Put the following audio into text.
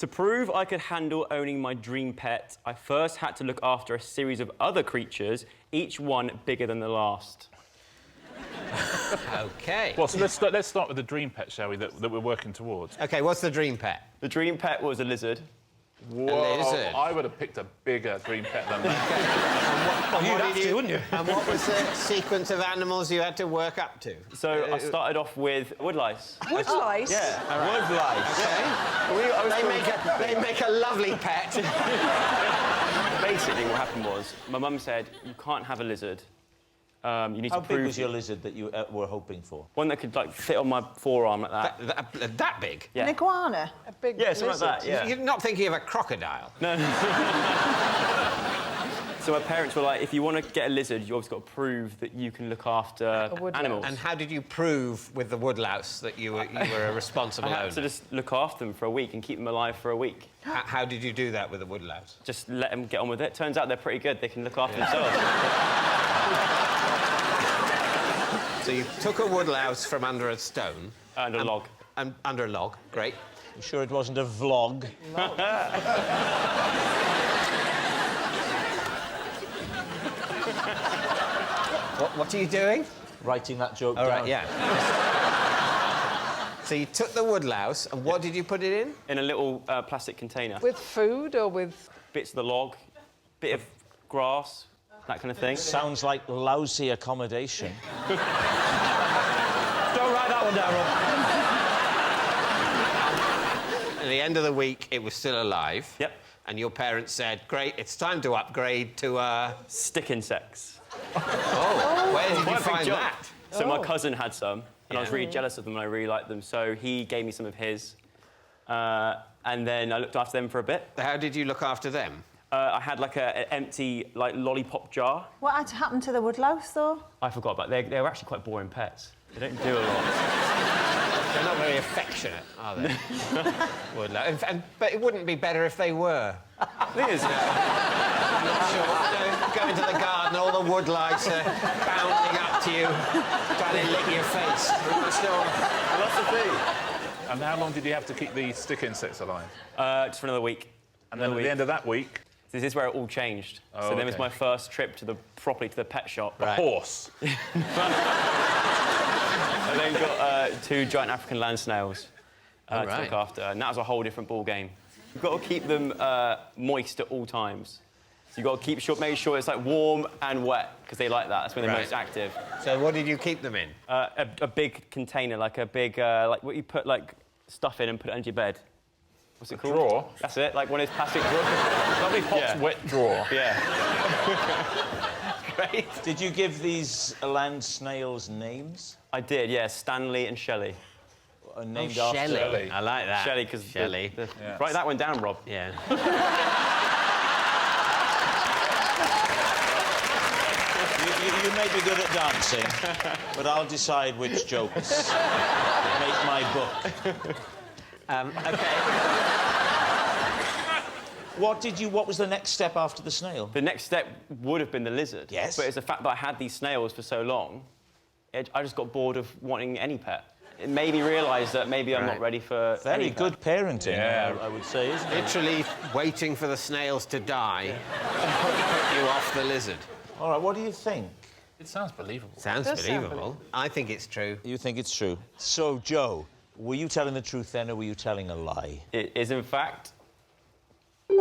To prove I could handle owning my dream pet, I first had to look after a series of other creatures, each one bigger than the last. OK. Well, so let's start with the dream pet, shall we, that we're working towards. OK, what's the dream pet? The dream pet was a lizard. Whoa, lizard. I would have picked a bigger dream pet than that. And You'd have to, wouldn't you? And what was the sequence of animals you had to work up to? So I started off with woodlice. Woodlice? Yeah. Woodlice. They make a lovely pet. Basically, what happened was, my mum said, you can't have a lizard. You need How to prove... big was your lizard that you were hoping for? One that could, like, fit on my forearm like that. That big? Yeah. An iguana? A big Yeah, something lizard? like that, yeah. You're not thinking of a crocodile? No. So my parents were like, if you want to get a lizard, you obviously got to prove that you can look after animals. And how did you prove with the woodlouse that you were a responsible I owner? had to just look after them for a week and keep them alive for a week. How did you do that with the woodlouse? Just let them get on with it. Turns out they're pretty good. They can look after themselves. So you took a woodlouse from under a stone. And a log. And under a log, great. You sure it wasn't a vlog? What are you doing? Writing that joke All down. right, yeah. So you took the woodlouse, and what did you put it in? In a little plastic container. With food or with... Bits of the log, bit of grass, that kind of thing. Sounds like lousy accommodation. Don't write that one down, Rob. At the end of the week, it was still alive. Yep. And your parents said, great, it's time to upgrade to a... Stick insects. Oh, where did you Quite a big find jump. that? So my cousin had some, and I was Yeah. really jealous of them, and I really liked them, so he gave me some of his. And then I looked after them for a bit. How did you look after them? I had like an empty like lollipop jar. What had happened to the woodlouse, though? I forgot, but they were actually quite boring pets. They don't do a lot. They're not very affectionate, are they? Woodlouse. But it wouldn't be better if they were. Thing is, I'm not sure. Go into the garden, all the woodlice are bounding up to you, trying to lick your face. that's the thing. And how long did you have to keep the stick insects alive? Just for another week. And then at the end of that week... This is where it all changed. Oh, so then was okay. my first trip properly to the pet shop. Right. Horse. I then got 2 giant African land snails to right. look after, and that was a whole different ball game. You've got to keep them moist at all times. So you've got to make sure it's like warm and wet, because they like that. That's when they're Right. most active. So what did you keep them in? A big container, like a big, like what you put like stuff in and put it under your bed. What's it called? Drawer? That's it, like one of those plastic drawers. Lovely hot, Yeah. wet drawer. Yeah. Great. Did you give these land snails names? I did, yeah. Stanley and Shelley. Named after... Shelley. I like that. Shelley, because... Shelley. Yeah. Write that one down, Rob. Yeah. You may be good at dancing, but I'll decide which jokes make my book. OK. What was the next step after the snail? The next step would have been the lizard. Yes. But it's the fact that I had these snails for so long, I just got bored of wanting any pet. It made me realise that maybe I'm not ready for Very any pet. good parenting, Yeah. I would say, isn't it? Literally waiting for the snails to die put you off the lizard. All right, what do you think? It sounds believable. Sounds Does sound believable. I think it's true. You think it's true? So, Joe, were you telling the truth then, or were you telling a lie? It is, in fact, true.